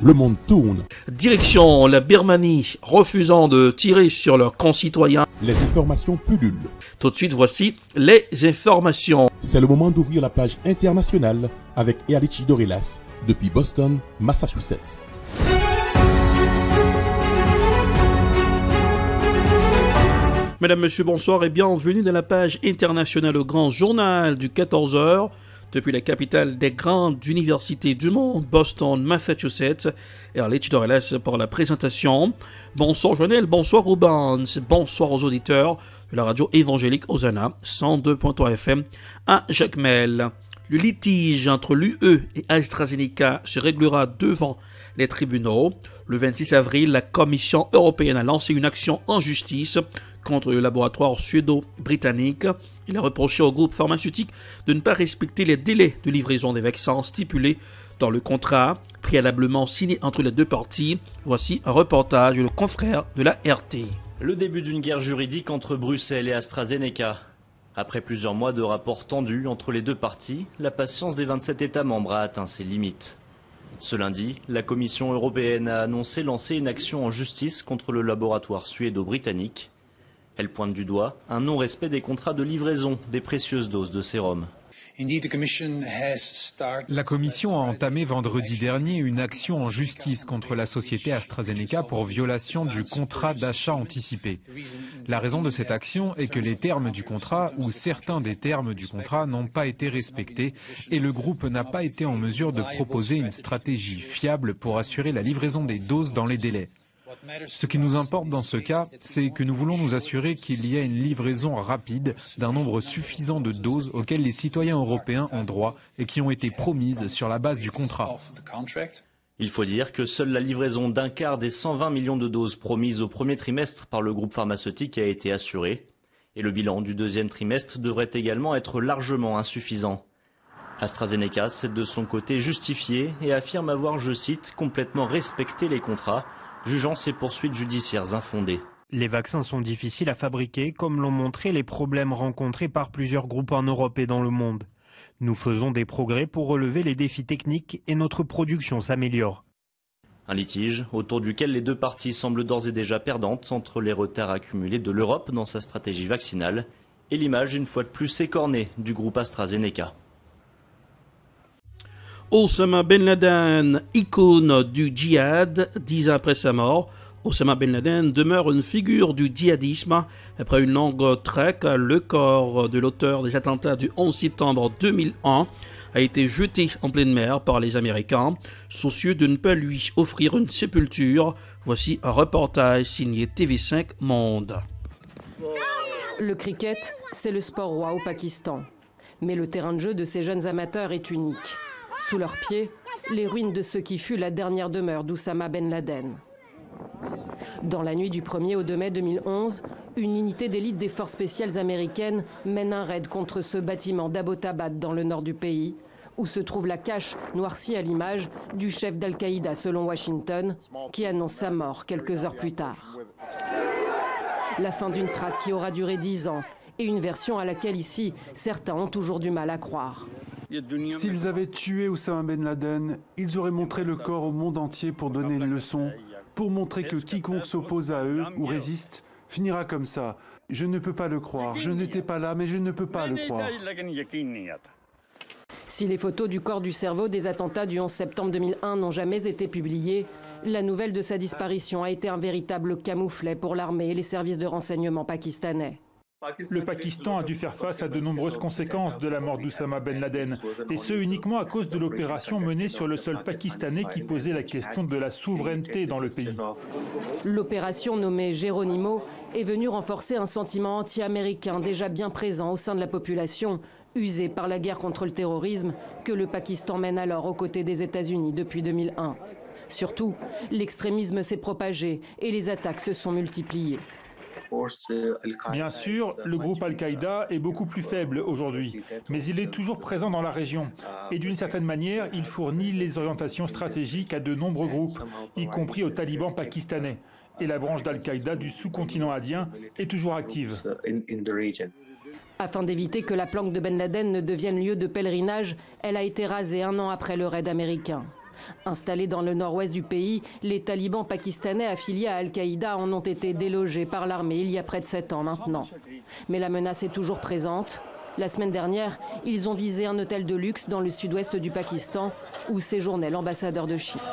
le monde tourne. Direction la Birmanie, refusant de tirer sur leurs concitoyens. Les informations pullulent. Tout de suite, voici les informations. C'est le moment d'ouvrir la page internationale avec Erlich Dorelas depuis Boston, Massachusetts. Mesdames, Messieurs, bonsoir et bienvenue dans la page internationale au grand journal du 14h. Depuis la capitale des grandes universités du monde, Boston, Massachusetts, Erlich Dorelas pour la présentation. Bonsoir Joël, bonsoir Rubens, bonsoir aux auditeurs de la radio évangélique Hosanna, 102.3 FM à Jacmel. Le litige entre l'UE et AstraZeneca se réglera devant les tribunaux. Le 26 avril, la Commission européenne a lancé une action en justice contre le laboratoire suédo-britannique. Il a reproché au groupe pharmaceutique de ne pas respecter les délais de livraison des vaccins stipulés dans le contrat préalablement signé entre les deux parties. Voici un reportage de le confrère de la RT. Le début d'une guerre juridique entre Bruxelles et AstraZeneca. Après plusieurs mois de rapports tendus entre les deux parties, la patience des 27 États membres a atteint ses limites. Ce lundi, la Commission européenne a annoncé lancer une action en justice contre le laboratoire suédo-britannique. Elle pointe du doigt un non-respect des contrats de livraison des précieuses doses de sérum. La Commission a entamé vendredi dernier une action en justice contre la société AstraZeneca pour violation du contrat d'achat anticipé. La raison de cette action est que les termes du contrat ou certains des termes du contrat n'ont pas été respectés et le groupe n'a pas été en mesure de proposer une stratégie fiable pour assurer la livraison des doses dans les délais. Ce qui nous importe dans ce cas, c'est que nous voulons nous assurer qu'il y a une livraison rapide d'un nombre suffisant de doses auxquelles les citoyens européens ont droit et qui ont été promises sur la base du contrat. Il faut dire que seule la livraison d'un quart des 120 millions de doses promises au premier trimestre par le groupe pharmaceutique a été assurée. Et le bilan du deuxième trimestre devrait également être largement insuffisant. AstraZeneca s'est de son côté justifié et affirme avoir, je cite, complètement respecté les contrats, jugeant ces poursuites judiciaires infondées. Les vaccins sont difficiles à fabriquer, comme l'ont montré les problèmes rencontrés par plusieurs groupes en Europe et dans le monde. Nous faisons des progrès pour relever les défis techniques et notre production s'améliore. Un litige autour duquel les deux parties semblent d'ores et déjà perdantes entre les retards accumulés de l'Europe dans sa stratégie vaccinale et l'image une fois de plus écornée du groupe AstraZeneca. Osama Ben Laden, icône du djihad, 10 ans après sa mort. Osama Ben Laden demeure une figure du djihadisme. Après une longue traque, le corps de l'auteur des attentats du 11 septembre 2001 a été jeté en pleine mer par les Américains, soucieux de ne pas lui offrir une sépulture. Voici un reportage signé TV5 Monde. Le cricket, c'est le sport roi au Pakistan. Mais le terrain de jeu de ces jeunes amateurs est unique. Sous leurs pieds, les ruines de ce qui fut la dernière demeure d'Oussama Ben Laden. Dans la nuit du 1er au 2 mai 2011, une unité d'élite des forces spéciales américaines mène un raid contre ce bâtiment d'Abbottabad dans le nord du pays, où se trouve la cache noircie à l'image du chef d'Al-Qaïda selon Washington, qui annonce sa mort quelques heures plus tard. La fin d'une traque qui aura duré 10 ans et une version à laquelle ici, certains ont toujours du mal à croire. S'ils avaient tué Oussama Ben Laden, ils auraient montré le corps au monde entier pour donner une leçon, pour montrer que quiconque s'oppose à eux ou résiste finira comme ça. Je ne peux pas le croire. Je n'étais pas là, mais je ne peux pas le croire. Si les photos du corps du cerveau des attentats du 11 septembre 2001 n'ont jamais été publiées, la nouvelle de sa disparition a été un véritable camouflet pour l'armée et les services de renseignement pakistanais. Le Pakistan a dû faire face à de nombreuses conséquences de la mort d'Oussama Ben Laden, et ce uniquement à cause de l'opération menée sur le sol pakistanais qui posait la question de la souveraineté dans le pays. L'opération nommée Geronimo est venue renforcer un sentiment anti-américain déjà bien présent au sein de la population, usée par la guerre contre le terrorisme que le Pakistan mène alors aux côtés des États-Unis depuis 2001. Surtout, l'extrémisme s'est propagé et les attaques se sont multipliées. Bien sûr, le groupe Al-Qaïda est beaucoup plus faible aujourd'hui, mais il est toujours présent dans la région. Et d'une certaine manière, il fournit les orientations stratégiques à de nombreux groupes, y compris aux talibans pakistanais. Et la branche d'Al-Qaïda du sous-continent indien est toujours active. Afin d'éviter que la planque de Ben Laden ne devienne lieu de pèlerinage, elle a été rasée 1 an après le raid américain. Installés dans le nord-ouest du pays, les talibans pakistanais affiliés à Al-Qaïda en ont été délogés par l'armée il y a près de 7 ans maintenant. Mais la menace est toujours présente. La semaine dernière, ils ont visé un hôtel de luxe dans le sud-ouest du Pakistan où séjournait l'ambassadeur de Chypre.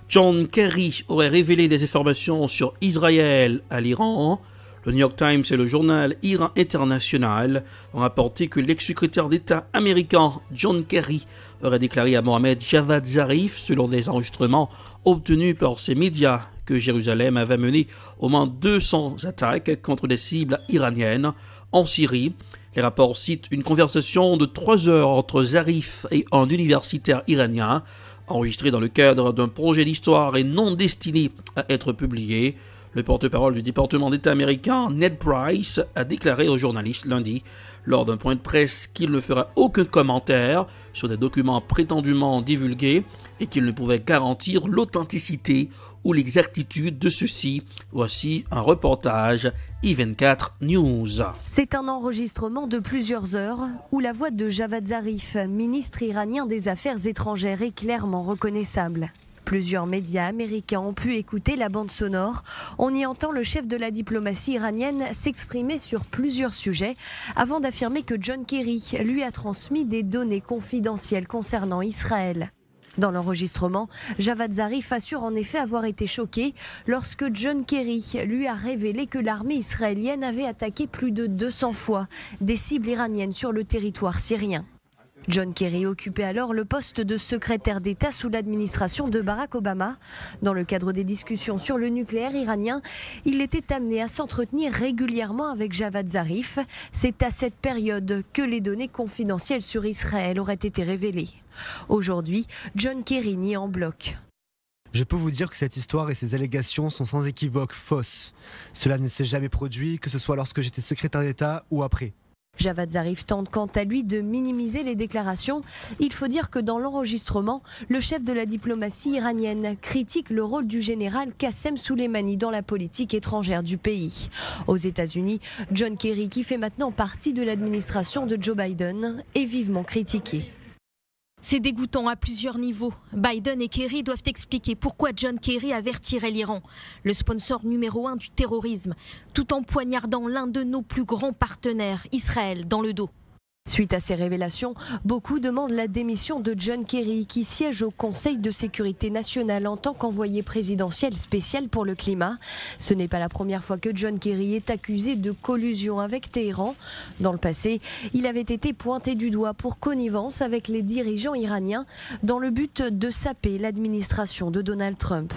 John Kerry aurait révélé des informations sur Israël à l'Iran. Le New York Times et le journal Iran International ont rapporté que l'ex-secrétaire d'État américain John Kerry aurait déclaré à Mohamed Javad Zarif, selon des enregistrements obtenus par ces médias, que Jérusalem avait mené au moins 200 attaques contre des cibles iraniennes en Syrie. Les rapports citent une conversation de 3 heures entre Zarif et un universitaire iranien, enregistrée dans le cadre d'un projet d'histoire et non destiné à être publié. Le porte-parole du département d'État américain, Ned Price, a déclaré aux journalistes lundi, lors d'un point de presse, qu'il ne fera aucun commentaire sur des documents prétendument divulgués et qu'il ne pouvait garantir l'authenticité ou l'exactitude de ceux-ci. Voici un reportage I24 News. C'est un enregistrement de plusieurs heures où la voix de Javad Zarif, ministre iranien des Affaires étrangères, est clairement reconnaissable. Plusieurs médias américains ont pu écouter la bande sonore. On y entend le chef de la diplomatie iranienne s'exprimer sur plusieurs sujets avant d'affirmer que John Kerry lui a transmis des données confidentielles concernant Israël. Dans l'enregistrement, Javad Zarif assure en effet avoir été choqué lorsque John Kerry lui a révélé que l'armée israélienne avait attaqué plus de 200 fois des cibles iraniennes sur le territoire syrien. John Kerry occupait alors le poste de secrétaire d'État sous l'administration de Barack Obama. Dans le cadre des discussions sur le nucléaire iranien, il était amené à s'entretenir régulièrement avec Javad Zarif. C'est à cette période que les données confidentielles sur Israël auraient été révélées. Aujourd'hui, John Kerry nie en bloc. Je peux vous dire que cette histoire et ces allégations sont sans équivoque fausses. Cela ne s'est jamais produit, que ce soit lorsque j'étais secrétaire d'État ou après. Javad Zarif tente quant à lui de minimiser les déclarations. Il faut dire que dans l'enregistrement, le chef de la diplomatie iranienne critique le rôle du général Qassem Soleimani dans la politique étrangère du pays. Aux États-Unis, John Kerry, qui fait maintenant partie de l'administration de Joe Biden, est vivement critiqué. C'est dégoûtant à plusieurs niveaux. Biden et Kerry doivent expliquer pourquoi John Kerry avertirait l'Iran, le sponsor numéro 1 du terrorisme, tout en poignardant l'un de nos plus grands partenaires, Israël, dans le dos. Suite à ces révélations, beaucoup demandent la démission de John Kerry, qui siège au Conseil de sécurité nationale en tant qu'envoyé présidentiel spécial pour le climat. Ce n'est pas la première fois que John Kerry est accusé de collusion avec Téhéran. Dans le passé, il avait été pointé du doigt pour connivence avec les dirigeants iraniens dans le but de saper l'administration de Donald Trump.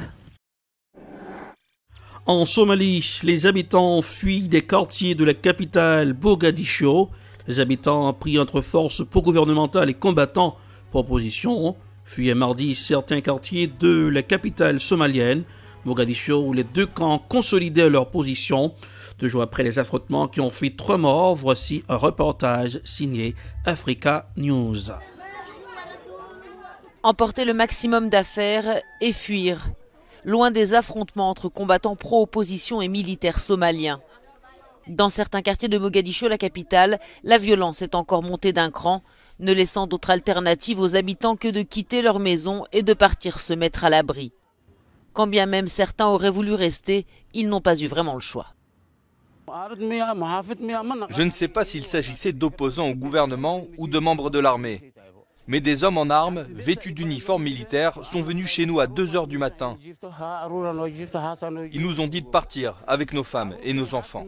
En Somalie, les habitants fuient des quartiers de la capitale Mogadiscio. Les habitants pris entre forces pro-gouvernementales et combattants pour opposition fuyaient mardi certains quartiers de la capitale somalienne, Mogadiscio, où les deux camps consolidaient leur position. 2 jours après les affrontements qui ont fait 3 morts, voici un reportage signé Africa News. Emporter le maximum d'affaires et fuir, loin des affrontements entre combattants pro-opposition et militaires somaliens. Dans certains quartiers de Mogadiscio, la capitale, la violence est encore montée d'un cran, ne laissant d'autre alternative aux habitants que de quitter leur maison et de partir se mettre à l'abri. Quand bien même certains auraient voulu rester, ils n'ont pas eu vraiment le choix. Je ne sais pas s'il s'agissait d'opposants au gouvernement ou de membres de l'armée. Mais des hommes en armes, vêtus d'uniformes militaires, sont venus chez nous à 2 h du matin. Ils nous ont dit de partir avec nos femmes et nos enfants.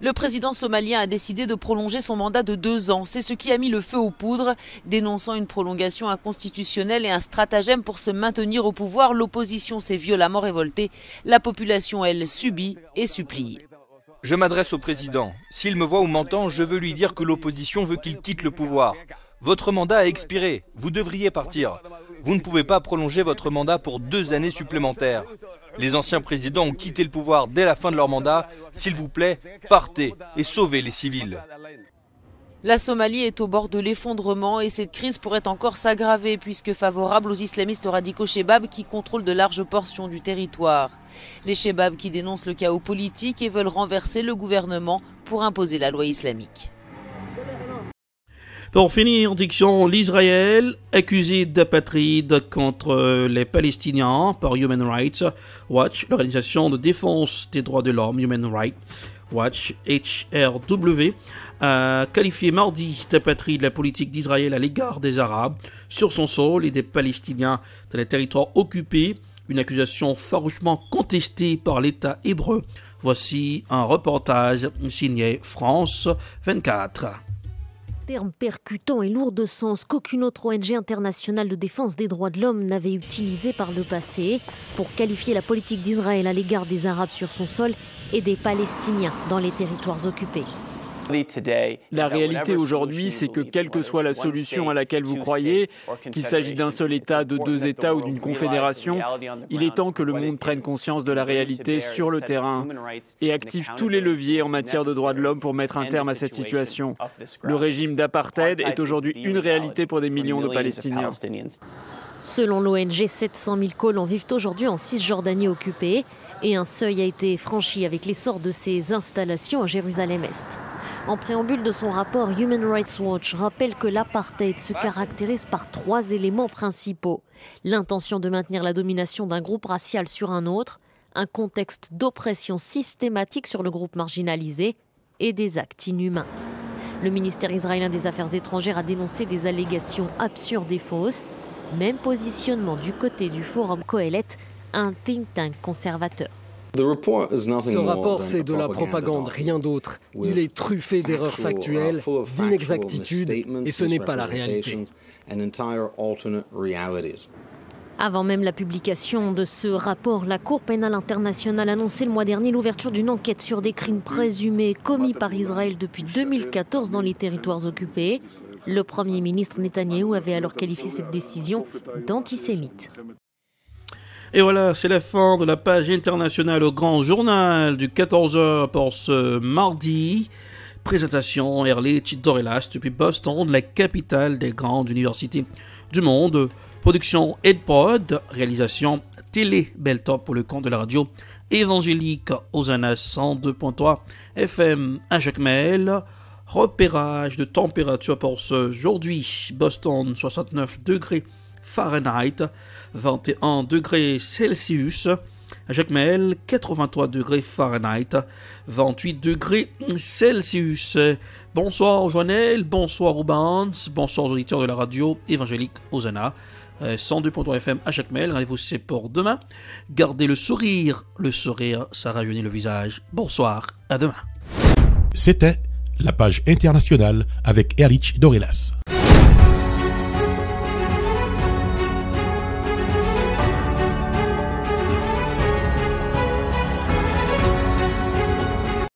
Le président somalien a décidé de prolonger son mandat de 2 ans. C'est ce qui a mis le feu aux poudres, dénonçant une prolongation inconstitutionnelle et un stratagème pour se maintenir au pouvoir. L'opposition s'est violemment révoltée. La population, elle, subit et supplie. Je m'adresse au président. S'il me voit ou m'entend, je veux lui dire que l'opposition veut qu'il quitte le pouvoir. Votre mandat a expiré. Vous devriez partir. Vous ne pouvez pas prolonger votre mandat pour 2 années supplémentaires. Les anciens présidents ont quitté le pouvoir dès la fin de leur mandat. S'il vous plaît, partez et sauvez les civils. La Somalie est au bord de l'effondrement et cette crise pourrait encore s'aggraver puisque favorable aux islamistes radicaux Chebab qui contrôlent de larges portions du territoire. Les Chebab qui dénoncent le chaos politique et veulent renverser le gouvernement pour imposer la loi islamique. Pour finir, direction l'Israël, accusé d'apatride contre les Palestiniens par Human Rights Watch, l'organisation de défense des droits de l'homme Human Rights Watch, HRW, a qualifié mardi d'apatride la politique d'Israël à l'égard des Arabes sur son sol et des Palestiniens dans les territoires occupés, une accusation farouchement contestée par l'État hébreu. Voici un reportage signé France 24. Terme percutant et lourd de sens qu'aucune autre ONG internationale de défense des droits de l'homme n'avait utilisé par le passé pour qualifier la politique d'Israël à l'égard des Arabes sur son sol et des Palestiniens dans les territoires occupés. La réalité aujourd'hui, c'est que quelle que soit la solution à laquelle vous croyez, qu'il s'agisse d'un seul État, de deux États ou d'une confédération, il est temps que le monde prenne conscience de la réalité sur le terrain et active tous les leviers en matière de droits de l'homme pour mettre un terme à cette situation. Le régime d'apartheid est aujourd'hui une réalité pour des millions de Palestiniens. Selon l'ONG, 700 000 colons vivent aujourd'hui en Cisjordanie occupée et un seuil a été franchi avec l'essor de ces installations à Jérusalem-Est. En préambule de son rapport, Human Rights Watch rappelle que l'apartheid se caractérise par 3 éléments principaux. L'intention de maintenir la domination d'un groupe racial sur un autre, un contexte d'oppression systématique sur le groupe marginalisé et des actes inhumains. Le ministère israélien des Affaires étrangères a dénoncé des allégations absurdes et fausses. Même positionnement du côté du Forum Kohelet, un think tank conservateur. Ce rapport, c'est de la propagande, rien d'autre. Il est truffé d'erreurs factuelles, d'inexactitudes, et ce n'est pas la réalité. Avant même la publication de ce rapport, la Cour pénale internationale a annoncé le mois dernier l'ouverture d'une enquête sur des crimes présumés commis par Israël depuis 2014 dans les territoires occupés. Le Premier ministre Netanyahou avait alors qualifié cette décision d'antisémite. Et voilà, c'est la fin de la page internationale au grand journal du 14h pour ce mardi. Présentation Erlich Dorelas depuis Boston, la capitale des grandes universités du monde. Production EdPod, réalisation Télé Beltop pour le compte de la radio évangélique Hosanna 102.3 FM à Jacmel. Repérage de température pour ce aujourd'hui. Boston 69 degrés Fahrenheit, 21 degrés Celsius. À Jacmel 83 degrés Fahrenheit, 28 degrés Celsius. Bonsoir Joannel, bonsoir Rubens, bonsoir aux auditeurs de la radio évangélique Hosanna 102.3 FM à Jacmel. Rendez-vous c'est pour demain. Gardez le sourire, ça rajeunit le visage. Bonsoir, à demain. C'était la page internationale avec Erlich Dorelas.